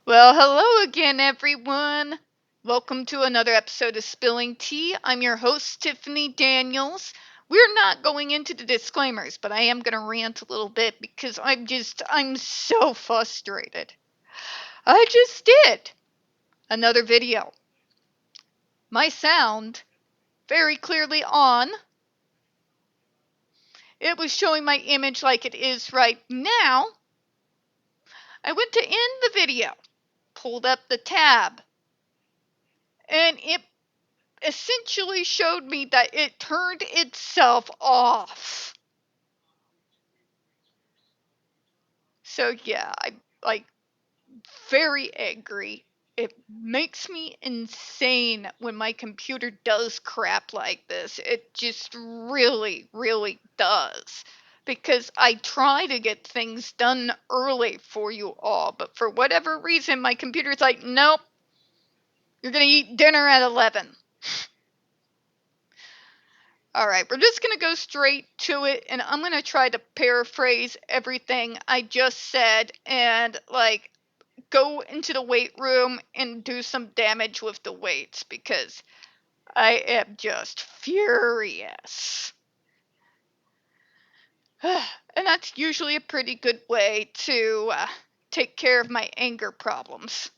Well, hello again, everyone. Welcome to another episode of Spilling Tea. I'm your host, Tiffany Daniels. We're not going into the disclaimers, but I am going to rant a little bit because I'm so frustrated. I just did another video. My sound very clearly on. It was showing my image like it is right now. I went to end the video, pulled up the tab, and it essentially showed me that it turned itself off. So yeah, I'm like very angry. It makes me insane when my computer does crap like this. It just really, really does. Because I try to get things done early for you all, but for whatever reason, my computer's like, nope, you're gonna eat dinner at 11. All right, we're just going to go straight to it, and I'm going to try to paraphrase everything I just said and, go into the weight room and do some damage with the weights because I am just furious. And that's usually a pretty good way to take care of my anger problems.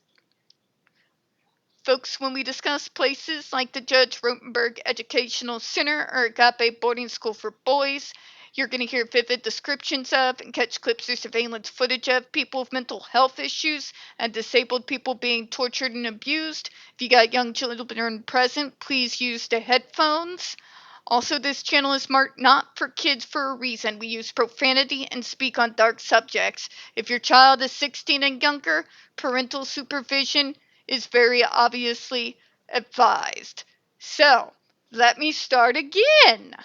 Folks, when we discuss places like the Judge Rotenberg Educational Center or Agape Boarding School for Boys, you're going to hear vivid descriptions of and catch clips or surveillance footage of people with mental health issues and disabled people being tortured and abused. If you got young children present, please use the headphones. Also, this channel is marked not for kids for a reason. We use profanity and speak on dark subjects. If your child is 16 and younger, parental supervision is very obviously advised. So, let me start again.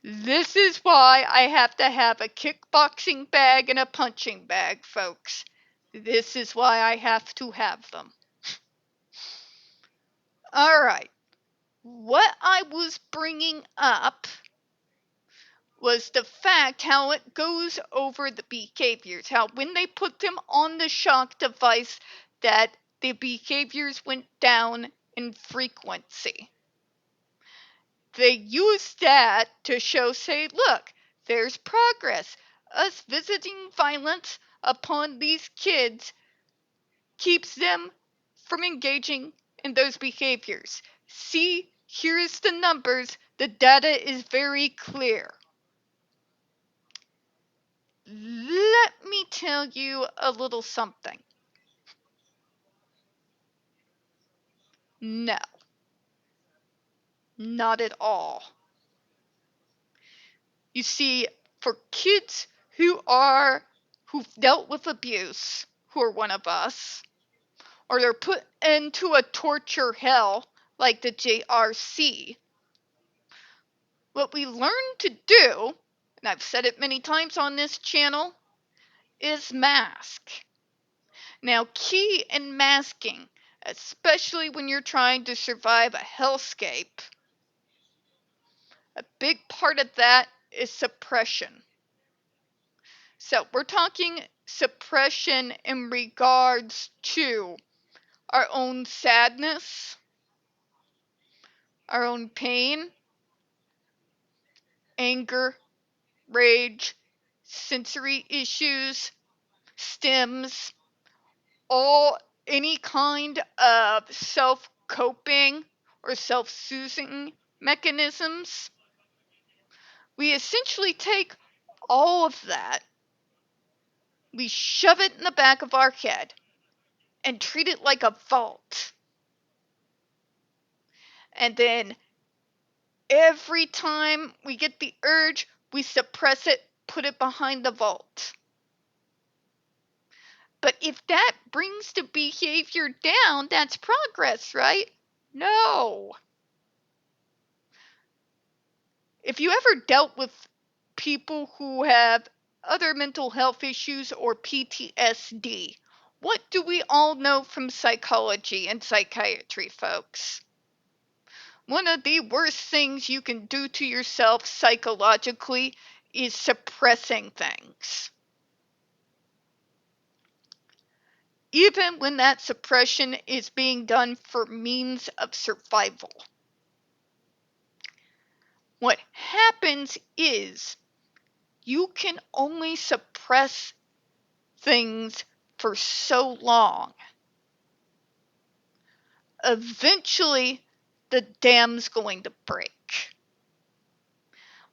This is why I have to have a kickboxing bag and a punching bag, folks. This is why I have to have them. Alright, what I was bringing up was the fact how it goes over the behaviors, how when they put them on the shock device that the behaviors went down in frequency. They use that to say, look, there's progress. Us visiting violence upon these kids keeps them from engaging in those behaviors. See, here's the numbers. The data is very clear. Let me tell you a little something. No, not at all. You see, for kids who've dealt with abuse, who are one of us, or they're put into a torture hell like the JRC, what we learn to do, and I've said it many times on this channel, is mask. Now, key in masking, especially when you're trying to survive a hellscape, a big part of that is suppression. So we're talking suppression in regards to our own sadness, our own pain, anger, rage, sensory issues, stims, any kind of self-coping or self-soothing mechanisms. We essentially take all of that, we shove it in the back of our head and treat it like a vault. And then every time we get the urge, we suppress it, put it behind the vault. But if that brings the behavior down, that's progress, right? No. If you ever dealt with people who have other mental health issues or PTSD, what do we all know from psychology and psychiatry, folks? One of the worst things you can do to yourself psychologically is suppressing things. even when that suppression is being done for means of survival. What happens is you can only suppress things for so long. Eventually, the dam's going to break.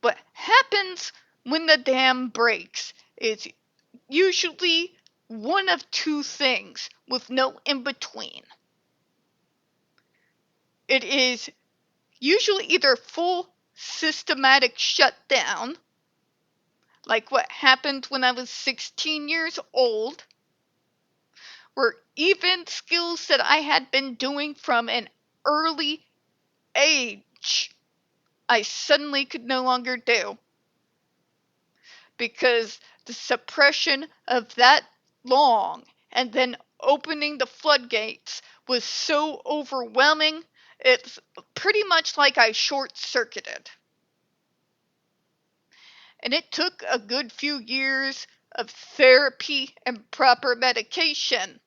What happens when the dam breaks is usually one of two things with no in between. It is usually either full systematic shutdown, like what happened when I was 16 years old, where even skills that I had been doing from an early age, I suddenly could no longer do. Because the suppression of that long and then opening the floodgates was so overwhelming, it's pretty much like I short-circuited. And it took a good few years of therapy and proper medication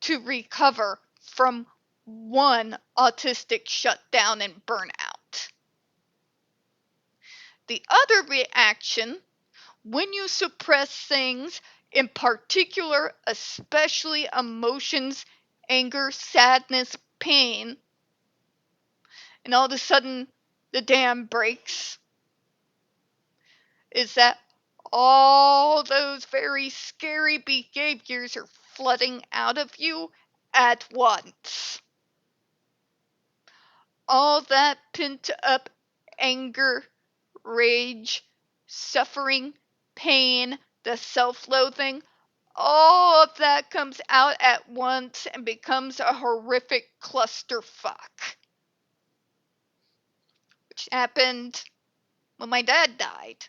to recover from one autistic shutdown and burnout. The other reaction, when you suppress things, in particular, especially emotions, anger, sadness, pain, and all of a sudden the dam breaks, is that all those very scary behaviors are flooding out of you at once. All that pent up anger, rage, suffering, pain, the self-loathing, all of that comes out at once and becomes a horrific clusterfuck. Which happened when my dad died.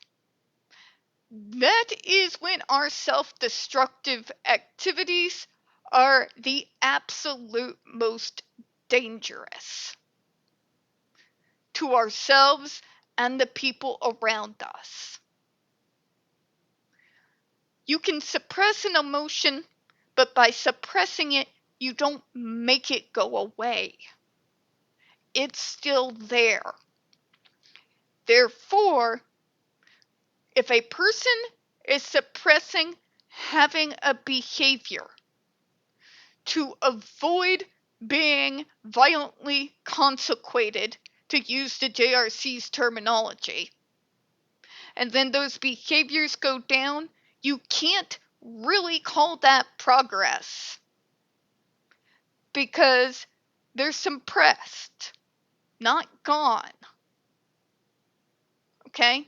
That is when our self-destructive activities are the absolute most dangerous to ourselves and the people around us. You can suppress an emotion, but by suppressing it, you don't make it go away. It's still there. Therefore, if a person is suppressing having a behavior to avoid being violently consequated, to use the JRC's terminology, and then those behaviors go down, you can't really call that progress because they're suppressed, not gone. Okay?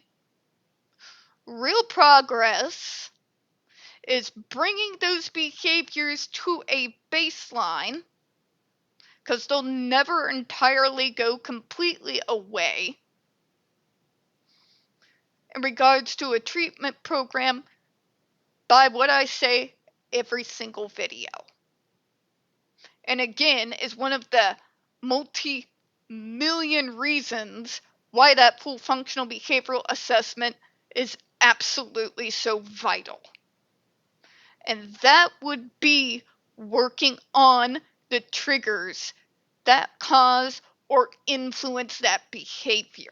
Real progress is bringing those behaviors to a baseline, because they'll never entirely go completely away. In regards to a treatment program, by what I say every single video. And again, is one of the multi-million reasons why that full functional behavioral assessment is absolutely so vital. And that would be working on the triggers that cause or influence that behavior.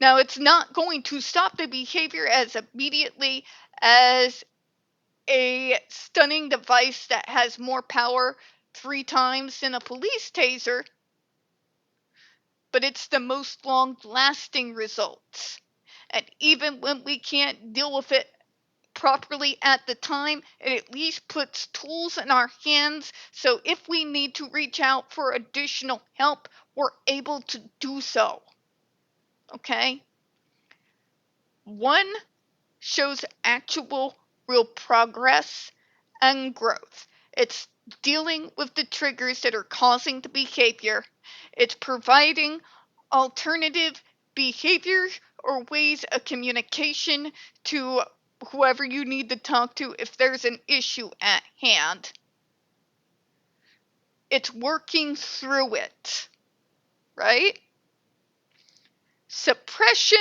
Now, it's not going to stop the behavior as immediately as a stunning device that has more power 3 times than a police taser, but it's the most long-lasting results. And even when we can't deal with it properly at the time, it at least puts tools in our hands, so if we need to reach out for additional help, we're able to do so. Okay? One shows actual real progress and growth. It's dealing with the triggers that are causing the behavior. It's providing alternative behaviors or ways of communication to whoever you need to talk to if there's an issue at hand. It's working through it, right? Suppression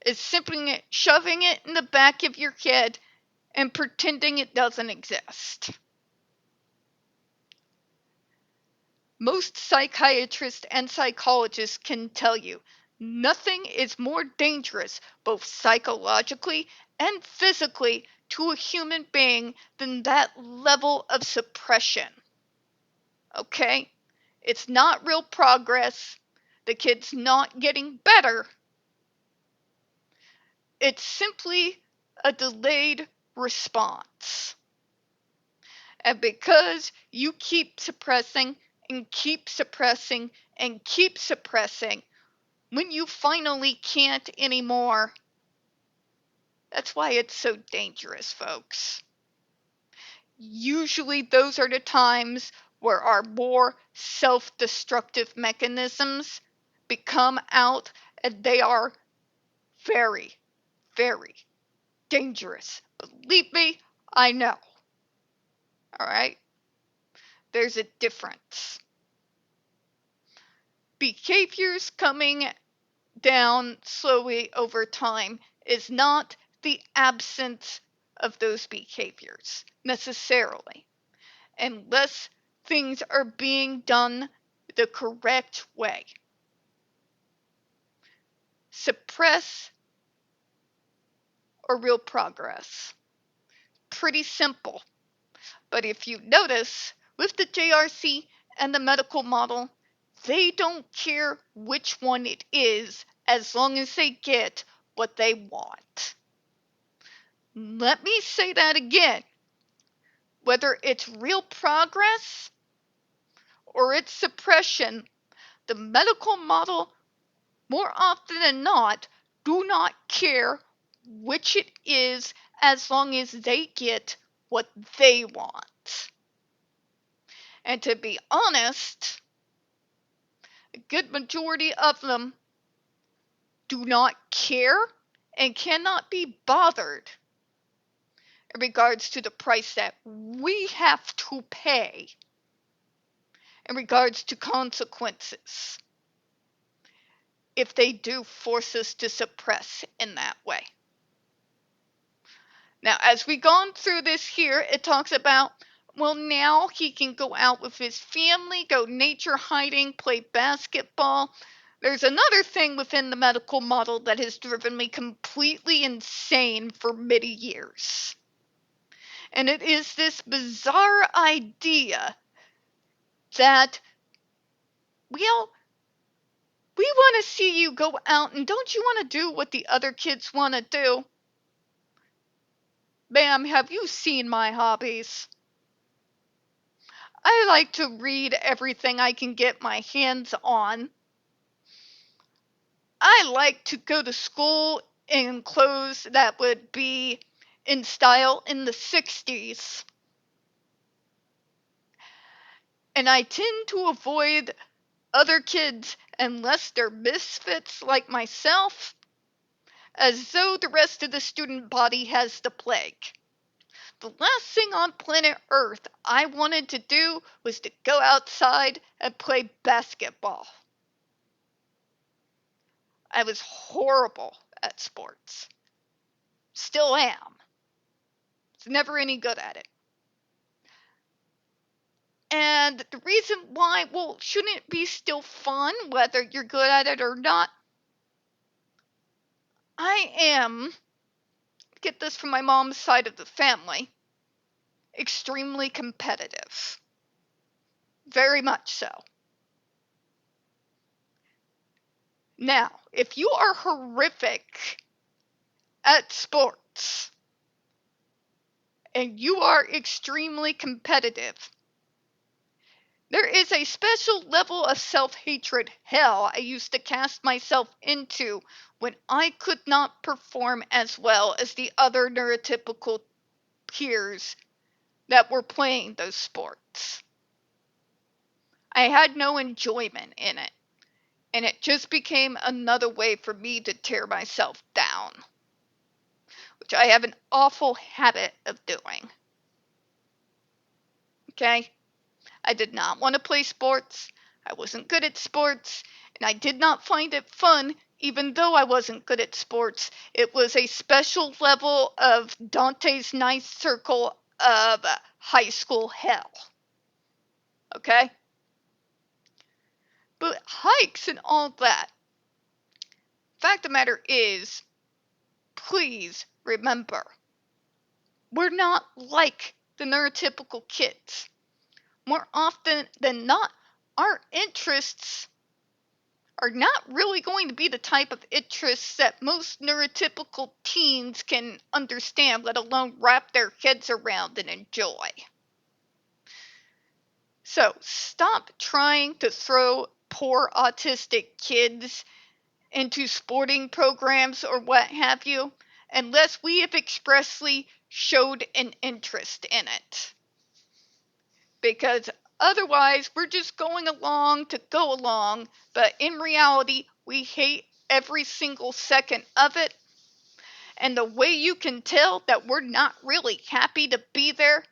is simply shoving it in the back of your head and pretending it doesn't exist. Most psychiatrists and psychologists can tell you nothing is more dangerous, both psychologically and physically, to a human being than that level of suppression. Okay? It's not real progress. The kid's not getting better. It's simply a delayed response. And because you keep suppressing and keep suppressing and keep suppressing, when you finally can't anymore, that's why it's so dangerous, folks. Usually those are the times where our more self-destructive mechanisms become out, and they are very, very dangerous. Believe me, I know. All right? There's a difference. Behaviors coming down slowly over time is not the absence of those behaviors necessarily, unless things are being done the correct way. Suppress or real progress. Pretty simple. But if you notice, with the JRC and the medical model, they don't care which one it is as long as they get what they want. Let me say that again. Whether it's real progress or it's suppression, the medical model, more often than not, do not care which it is as long as they get what they want. And to be honest, a good majority of them do not care and cannot be bothered in regards to the price that we have to pay in regards to consequences if they do force us to suppress in that way. Now, as we've gone through this here, it talks about, well, now he can go out with his family, go nature hiding, play basketball. There's another thing within the medical model that has driven me completely insane for many years. And it is this bizarre idea that, well, we want to see you go out, and don't you want to do what the other kids want to do? Ma'am, have you seen my hobbies? I like to read everything I can get my hands on. I like to go to school in clothes that would be in style in the 60s. And I tend to avoid other kids unless they're misfits like myself, as though the rest of the student body has the plague. The last thing on planet Earth I wanted to do was to go outside and play basketball. I was horrible at sports. Still am. Was never any good at it. And the reason why, well, shouldn't it be still fun whether you're good at it or not? I am, get this from my mom's side of the family, extremely competitive. Very much so. Now, if you are horrific at sports and you are extremely competitive, there is a special level of self-hatred hell I used to cast myself into when I could not perform as well as the other neurotypical peers that were playing those sports. I had no enjoyment in it, and it just became another way for me to tear myself down, which I have an awful habit of doing. Okay? I did not want to play sports. I wasn't good at sports, and I did not find it fun even though I wasn't good at sports, it was a special level of Dante's ninth circle of high school hell. Okay? But hikes and all that. Fact of the matter is, please remember, we're not like the neurotypical kids. More often than not, our interests are not really going to be the type of interests that most neurotypical teens can understand, let alone wrap their heads around and enjoy. So stop trying to throw poor autistic kids into sporting programs or what have you, unless we have expressly showed an interest in it. Because otherwise, we're just going along to go along, but in reality, we hate every single second of it. And the way you can tell that we're not really happy to be there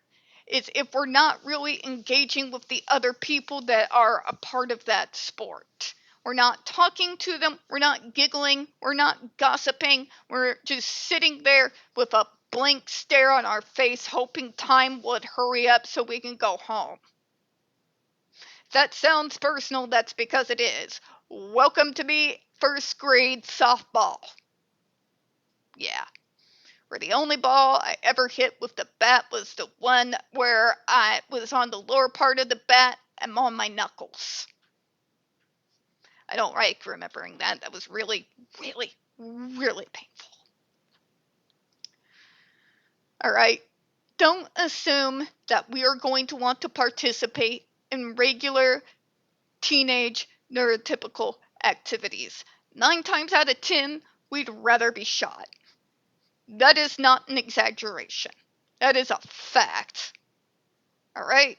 is if we're not really engaging with the other people that are a part of that sport. We're not talking to them, we're not giggling, we're not gossiping, we're just sitting there with a blank stare on our face, hoping time would hurry up so we can go home. If that sounds personal, that's because it is. Welcome to me, first grade softball. Yeah. Where the only ball I ever hit with the bat was the one where I was on the lower part of the bat and on my knuckles. I don't like remembering that. That was really, really, really painful. All right. Don't assume that we are going to want to participate in regular teenage neurotypical activities. 9 times out of 10, we'd rather be shot. That is not an exaggeration. That is a fact. All right?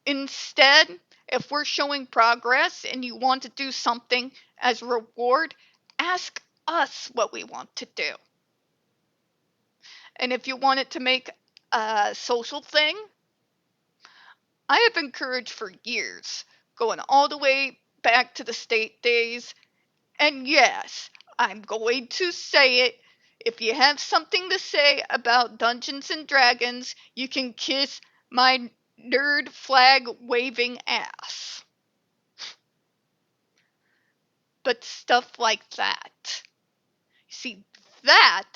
Instead, if we're showing progress and you want to do something as a reward, ask us what we want to do. And if you want it to make a social thing, I have encouraged for years, going all the way back to the state days. And yes, I'm going to say it. If you have something to say about Dungeons and Dragons, you can kiss my nerd flag waving ass. But stuff like that. See, that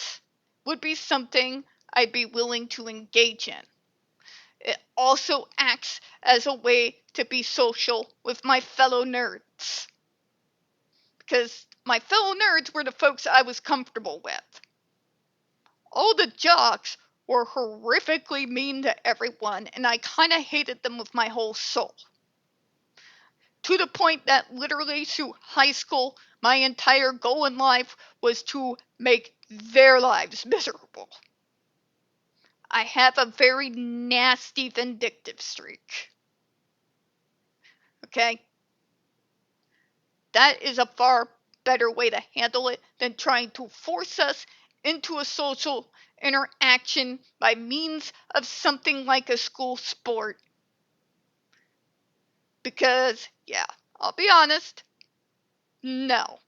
would be something I'd be willing to engage in. It also acts as a way to be social with my fellow nerds. Because my fellow nerds were the folks I was comfortable with. All the jocks were horrifically mean to everyone, and I kind of hated them with my whole soul. To the point that literally through high school, my entire goal in life was to make their lives miserable. I have a very nasty vindictive streak. Okay? That is a far better way to handle it than trying to force us into a social interaction by means of something like a school sport. Because, yeah, I'll be honest, no,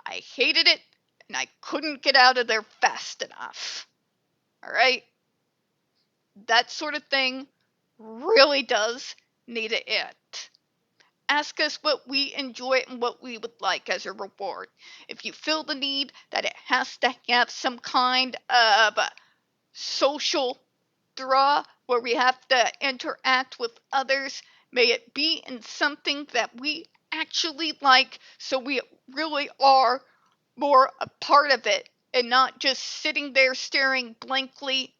I hated it and I couldn't get out of there fast enough. Alright? That sort of thing really does need to end. Ask us what we enjoy and what we would like as a reward. If you feel the need that it has to have some kind of social draw where we have to interact with others, may it be in something that we actually like so we really are more a part of it and not just sitting there staring blankly,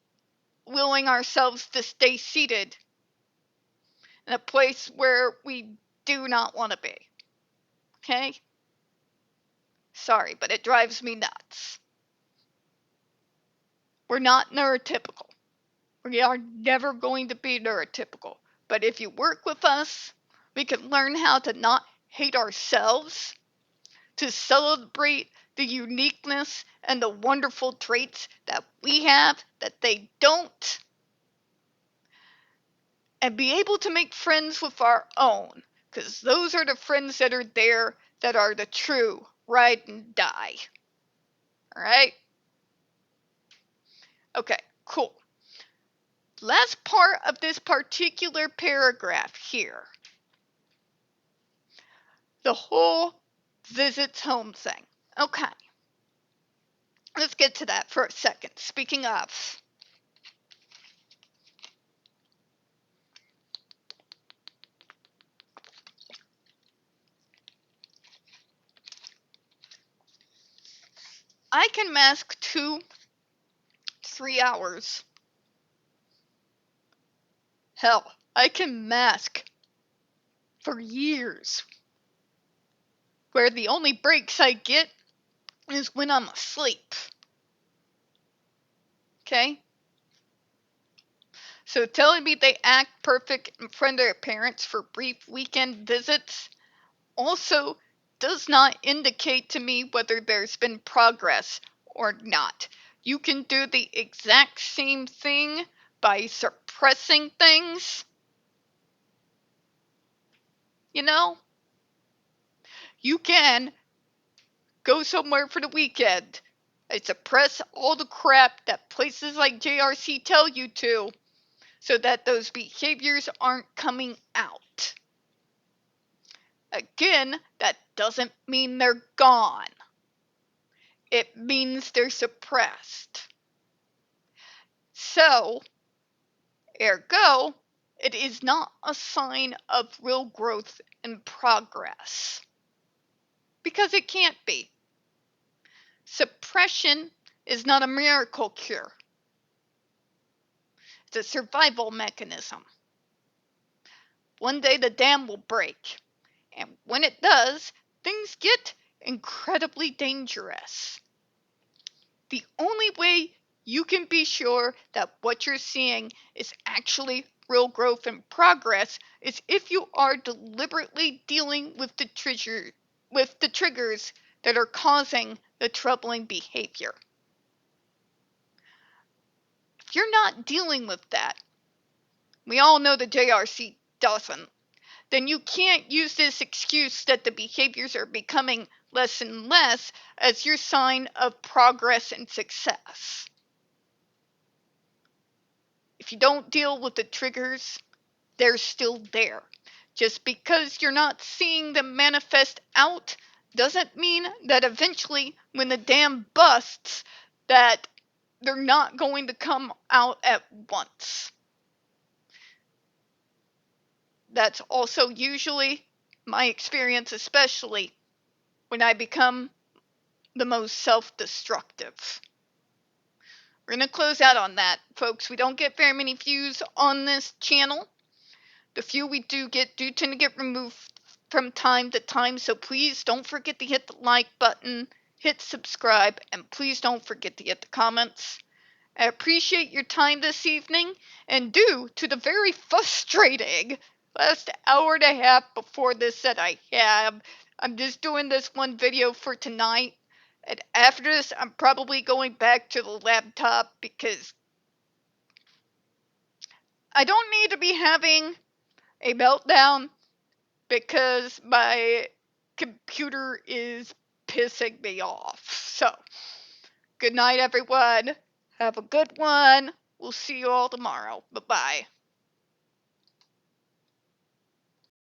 willing ourselves to stay seated in a place where we do not want to be. Okay? Sorry, but it drives me nuts. We're not neurotypical. We are never going to be neurotypical. But if you work with us, we can learn how to not hate ourselves, to celebrate the uniqueness and the wonderful traits that we have that they don't, and be able to make friends with our own, because those are the friends that are there that are the true ride and die. Alright? Okay, cool. Last part of this particular paragraph here. The whole visits home thing. Okay. Let's get to that for a second. Speaking of, I can mask 2-3 hours. Hell, I can mask for years, where the only breaks I get is when I'm asleep. Okay? So telling me they act perfect in front of their parents for brief weekend visits also does not indicate to me whether there's been progress or not. You can do the exact same thing by suppressing things. You know? You can go somewhere for the weekend and suppress all the crap that places like JRC tell you to, so that those behaviors aren't coming out. Again, that doesn't mean they're gone. It means they're suppressed. So, ergo, it is not a sign of real growth and progress. Because it can't be. Suppression is not a miracle cure. It's a survival mechanism. One day the dam will break, and when it does, things get incredibly dangerous. The only way you can be sure that what you're seeing is actually real growth and progress is if you are deliberately dealing with the triggers that are causing the troubling behavior. If you're not dealing with that, we all know the JRC doesn't, then you can't use this excuse that the behaviors are becoming less and less as your sign of progress and success. If you don't deal with the triggers, they're still there. Just because you're not seeing them manifest out doesn't mean that eventually, when the dam busts, that they're not going to come out at once. That's also usually my experience, especially when I become the most self-destructive. We're going to close out on that, folks. We don't get very many views on this channel. The few we do tend to get removed from time to time, so please don't forget to hit the like button, hit subscribe, and please don't forget to hit the comments. I appreciate your time this evening, and due to the very frustrating last hour and a half before this that I have, I'm just doing this one video for tonight, and after this I'm probably going back to the laptop because I don't need to be having a meltdown because my computer is pissing me off. So, good night, everyone. Have a good one. We'll see you all tomorrow. Bye-bye.